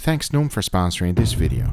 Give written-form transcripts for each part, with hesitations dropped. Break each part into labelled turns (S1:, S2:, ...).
S1: thanks Noom for sponsoring this video.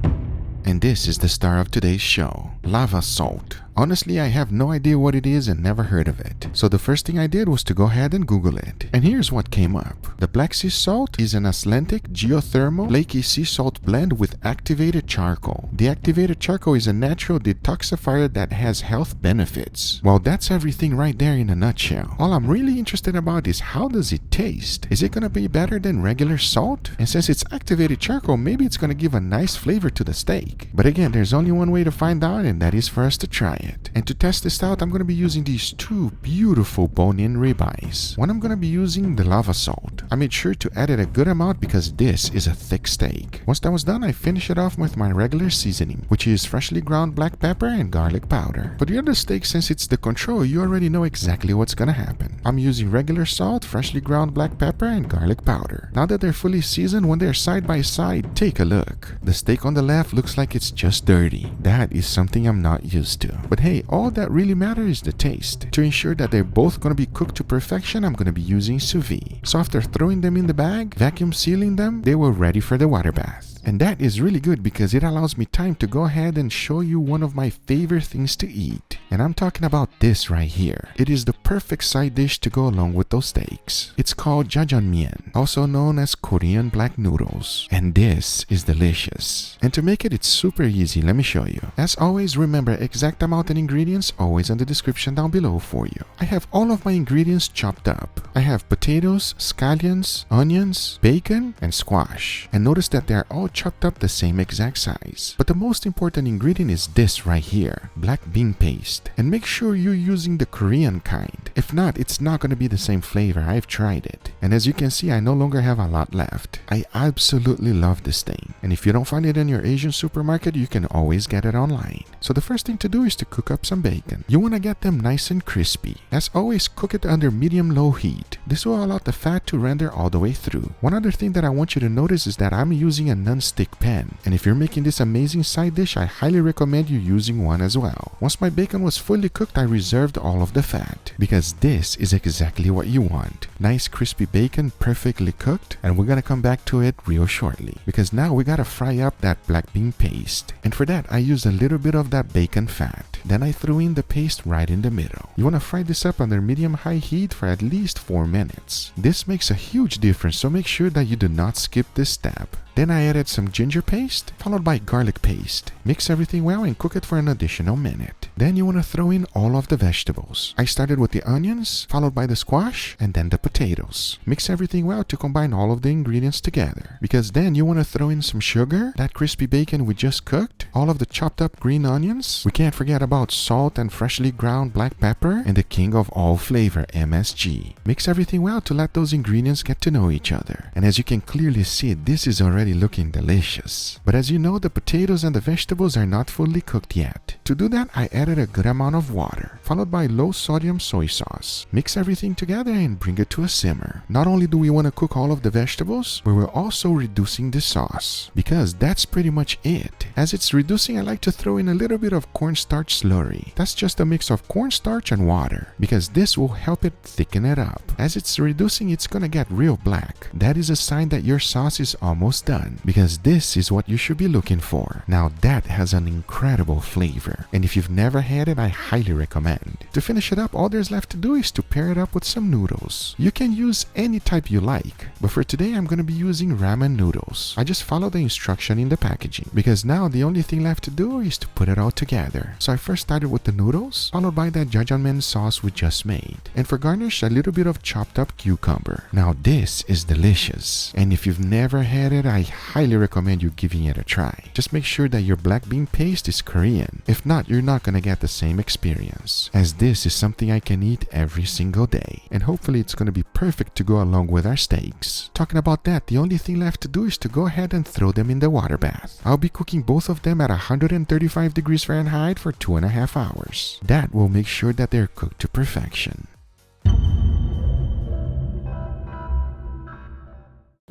S1: And this is the star of today's show, lava salt. Honestly, I have no idea what it is and never heard of it. So the first thing I did was to go ahead and Google it. And here's what came up. The Black Sea salt is an Atlantic geothermal flaky sea salt blend with activated charcoal. The activated charcoal is a natural detoxifier that has health benefits. Well, that's everything right there in a nutshell. All I'm really interested about is how does it taste? Is it gonna be better than regular salt? And since it's activated charcoal, maybe it's gonna give a nice flavor to the steak. But again, there's only one way to find out, and that is for us to try it. And to test this out, I'm going to be using these two beautiful bone-in ribeyes. One I'm going to be using the lava salt. I made sure to add it a good amount because this is a thick steak. Once that was done, I finished it off with my regular seasoning, which is freshly ground black pepper and garlic powder. For the other steak, since it's the control, you already know exactly what's going to happen. I'm using regular salt, freshly ground black pepper, and garlic powder. Now that they're fully seasoned, when they're side by side, take a look. The steak on the left looks like it's just dirty. That is something I'm not used to. But hey, all that really matters is the taste. To ensure that they're both going to be cooked to perfection, I'm going to be using Sous Vide. So after throwing them in the bag, vacuum sealing them, they were ready for the water bath. And that is really good because it allows me time to go ahead and show you one of my favorite things to eat. And I'm talking about this right here. It is the perfect side dish to go along with those steaks. It's called Jajangmyeon, also known as Korean black noodles. And this is delicious. And to make it, it's super easy. Let me show you. As always, remember exact amount and ingredients always in the description down below for you. I have all of my ingredients chopped up. I have potatoes, scallions, onions, bacon, and squash. And notice that they are all chopped up the same exact size. But the most important ingredient is this right here, black bean paste. And make sure you're using the Korean kind. If not, it's not going to be the same flavor. I've tried it. And as you can see, I no longer have a lot left. I absolutely love this thing. And if you don't find it in your Asian supermarket, you can always get it online. So the first thing to do is to cook up some bacon. You want to get them nice and crispy. As always, cook it under medium-low heat. This will allow the fat to render all the way through. One other thing that I want you to notice is that I'm using a non-stick pan. And if you're making this amazing side dish, I highly recommend you using one as well. Once my bacon was fully cooked, I reserved all of the fat because this is exactly what you want. Nice crispy bacon, perfectly cooked, and we're gonna come back to it real shortly because now we gotta fry up that black bean paste. And for that, I used a little bit of that bacon fat. Then I threw in the paste right in the middle. You wanna fry this up under medium-high heat for at least 4 minutes. This makes a huge difference, so make sure that you do not skip this step. Then I added some ginger paste, followed by garlic paste. Mix everything well and cook it for an additional minute. Then you want to throw in all of the vegetables. I started with the onions, followed by the squash, and then the potatoes. Mix everything well to combine all of the ingredients together. Because then you want to throw in some sugar, that crispy bacon we just cooked, all of the chopped up green onions. We can't forget about salt and freshly ground black pepper, and the king of all flavor, MSG. Mix everything well to let those ingredients get to know each other. And as you can clearly see, this is already looking delicious. But as you know, the potatoes and the vegetables are not fully cooked yet. To do that, I added a good amount of water, followed by low sodium soy sauce. Mix everything together and bring it to a simmer. Not only do we want to cook all of the vegetables, we will also reducing the sauce, because that's pretty much it. As it's reducing, I like to throw in a little bit of cornstarch slurry. That's just a mix of cornstarch and water, because this will help it thicken it up. As it's reducing, it's gonna get real black. That is a sign that your sauce is almost done, because this is what you should be looking for. Now that has an incredible flavor, and if you've never had it, I highly recommend. To finish it up, all there's left to do is to pair it up with some noodles. You can use any type you like, but for today I'm going to be using ramen noodles. I just follow the instruction in the packaging, because now the only thing left to do is to put it all together. So I first started with the noodles, followed by that jajangmyeon sauce we just made, and for garnish, a little bit of chopped up cucumber. Now this is delicious, and if you've never had it, I highly recommend you giving it a try. Just make sure that your black bean paste is Korean. If not, you're not gonna get the same experience, as this is something I can eat every single day, and hopefully it's gonna be perfect to go along with our steaks. Talking about that, the only thing left to do is to go ahead and throw them in the water bath. I'll be cooking both of them at 135 degrees Fahrenheit for 2.5 hours. That will make sure that they're cooked to perfection.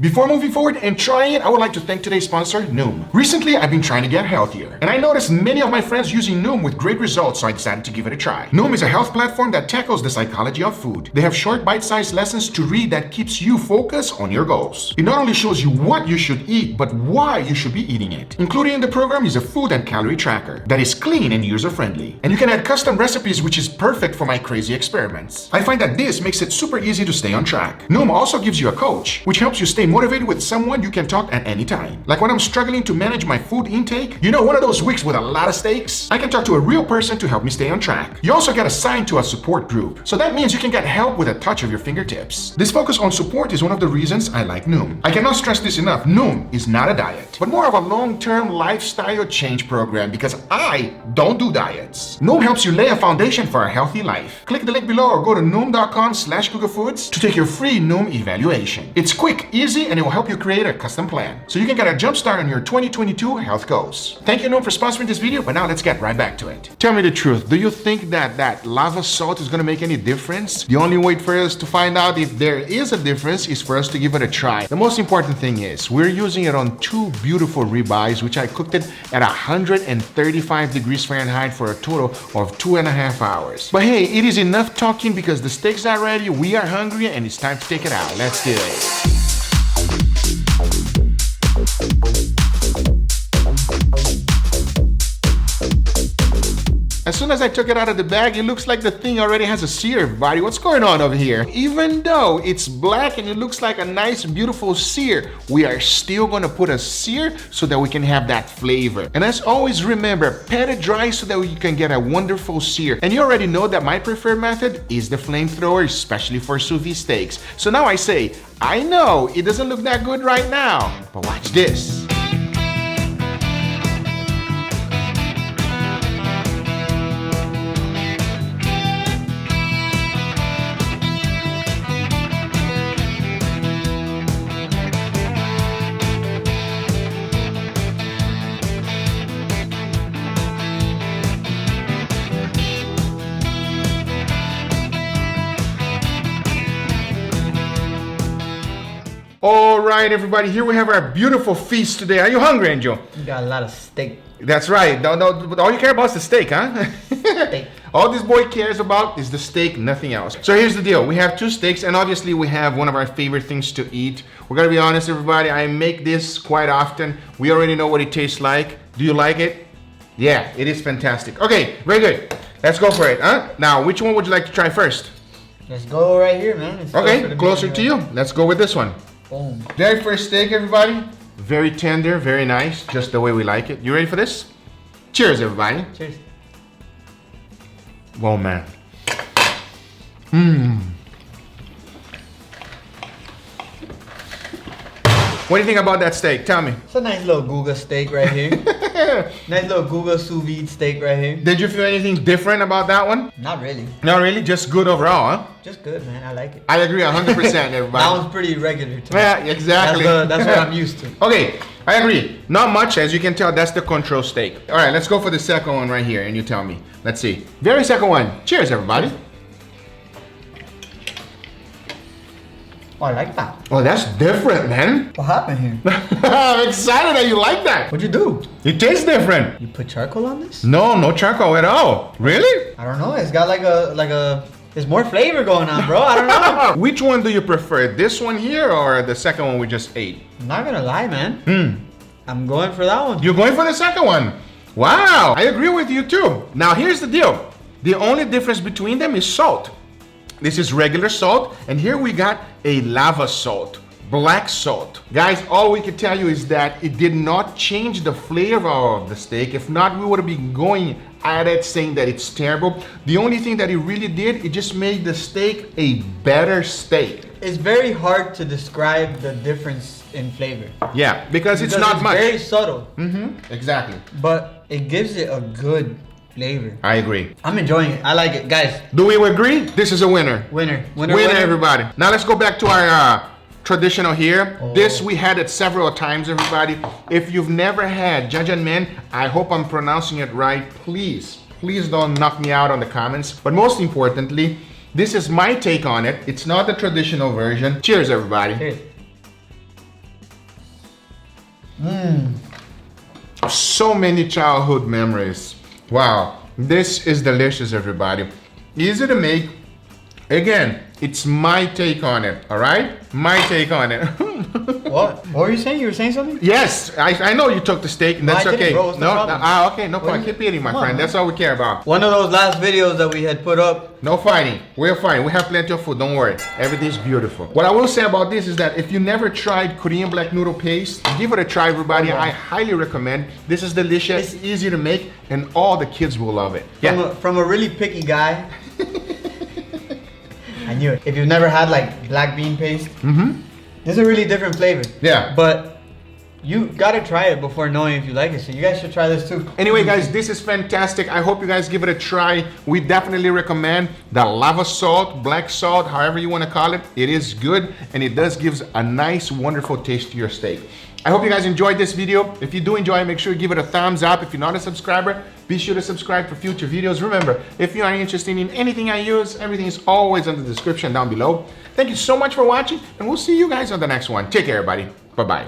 S1: Before moving forward and trying it, I would like to thank today's sponsor, Noom. Recently, I've been trying to get healthier, and I noticed many of my friends using Noom with great results, so I decided to give it a try. Noom is a health platform that tackles the psychology of food. They have short, bite-sized lessons to read that keeps you focused on your goals. It not only shows you what you should eat, but why you should be eating it. Included in the program is a food and calorie tracker that is clean and user-friendly. And you can add custom recipes, which is perfect for my crazy experiments. I find that this makes it super easy to stay on track. Noom also gives you a coach, which helps you stay motivated with someone you can talk at any time. Like when I'm struggling to manage my food intake, you know, one of those weeks with a lot of steaks, I can talk to a real person to help me stay on track. You also get assigned to a support group, so that means you can get help with a touch of your fingertips. This focus on support is one of the reasons I like Noom. I cannot stress this enough, Noom is not a diet, but more of a long-term lifestyle change program because I don't do diets. Noom helps you lay a foundation for a healthy life. Click the link below or go to noom.com/GoogleFoods to take your free Noom evaluation. It's quick, easy, and it will help you create a custom plan, so you can get a jump start on your 2022 health goals. Thank you, Noom, for sponsoring this video, but now let's get right back to it. Tell me the truth, do you think that lava salt is gonna make any difference? The only way for us to find out if there is a difference is for us to give it a try. The most important thing is, we're using it on 2 beautiful ribeyes, which I cooked it at 135 degrees Fahrenheit for a total of 2.5 hours. But hey, it is enough talking because the steaks are ready, we are hungry, and it's time to take it out. Let's do it. As soon as I took it out of the bag, it looks like the thing already has a sear, everybody. What's going on over here? Even though it's black and it looks like a nice, beautiful sear, we are still gonna put a sear so that we can have that flavor. And as always, remember, pat it dry so that you can get a wonderful sear. And you already know that my preferred method is the flamethrower, especially for sous vide steaks. So now I say, I know it doesn't look that good right now, but watch this. All right, everybody, here we have our beautiful feast today. Are you hungry, Angel?
S2: You got a lot of steak.
S1: That's right. No, all you care about is the steak, huh?
S2: Steak.
S1: All this boy cares about is the steak, nothing else. So here's the deal. We have 2 steaks, and obviously we have one of our favorite things to eat. We're gonna be honest, everybody. I make this quite often. We already know what it tastes like. Do you like it? Yeah, it is fantastic. Okay, very good. Let's go for it, huh? Now, which one would you like to try first?
S2: Let's go right here, man. It's
S1: okay, closer to you. Let's go with this one.
S2: Boom.
S1: Very first steak, everybody. Very tender, very nice, just the way we like it. You ready for this? Cheers, everybody.
S2: Cheers.
S1: Whoa, man. What do you think about that steak? Tell me.
S2: It's a nice little Google steak right here. Nice little Google sous vide steak right here.
S1: Did you feel anything different about that one?
S2: Not really.
S1: Not really? Just good overall, huh?
S2: Just good, man. I like it.
S1: I agree 100%, everybody.
S2: That one's pretty regular too.
S1: Yeah, exactly.
S2: That's what I'm used to.
S1: Okay, I agree. Not much, as you can tell, that's the control steak. All right, let's go for the second one right here, and you tell me. Let's see. Very second one. Cheers, everybody.
S2: Oh, I like that.
S1: Oh, that's different, man.
S2: What happened here?
S1: I'm excited that you like that.
S2: What'd you do?
S1: It tastes different.
S2: You put charcoal on this?
S1: No, no charcoal at all. Really?
S2: I don't know. It's got like a there's more flavor going on, bro. I don't know.
S1: Which one do you prefer? This one here or the second one we just ate?
S2: I'm not gonna lie, man. I'm going for that one.
S1: You're going for the second one? Wow, I agree with you too. Now here's the deal. The only difference between them is salt. This is regular salt, and here we got a lava salt, black salt. Guys, all we can tell you is that it did not change the flavor of the steak. If not, we would have been going at it saying that it's terrible. The only thing that it really did, it just made the steak a better steak.
S2: It's very hard to describe the difference in flavor.
S1: Yeah, because it's not much.
S2: Very subtle.
S1: Exactly.
S2: But it gives it a good flavor.
S1: I agree.
S2: I'm enjoying it. I like it, guys.
S1: Do we agree? This is a winner.
S2: Winner,
S1: everybody. Now let's go back to our traditional here.
S2: Oh.
S1: This we had it several times, everybody. If you've never had Jajangmyeon, I hope I'm pronouncing it right. Please don't knock me out on the comments. But most importantly, this is my take on it. It's not the traditional version. Cheers, everybody.
S2: Cheers.
S1: So many childhood memories. Wow, this is delicious, everybody. Easy to make. Again, it's my take on it, all right? My take on it.
S2: What? What were you saying? You were saying something?
S1: Yes, I know you took the steak, and that's
S2: I didn't,
S1: okay.
S2: bro. What's the problem?
S1: Okay, no problem. Keep eating, my
S2: Come on,
S1: friend.
S2: man.
S1: That's all we care about.
S2: One of those last videos that we had put up.
S1: No fighting. We're fine. We have plenty of food. Don't worry. Everything's beautiful. What I will say about this is that if you never tried Korean black noodle paste, give it a try, everybody. I highly recommend. This is delicious, easy to make, and all the kids will love it.
S2: From a really picky guy. I knew it. If you've never had like black bean paste, it's a really different flavor.
S1: Yeah.
S2: But you gotta try it before knowing if you like it. So you guys should try this too.
S1: Anyway, guys, this is fantastic. I hope you guys give it a try. We definitely recommend the lava salt, black salt, however you want to call it. It is good, and it does give a nice, wonderful taste to your steak. I hope you guys enjoyed this video. If you do enjoy it, make sure you give it a thumbs up. If you're not a subscriber, be sure to subscribe for future videos. Remember, if you are interested in anything I use, everything is always in the description down below. Thank you so much for watching, and we'll see you guys on the next one. Take care, everybody. Bye-bye.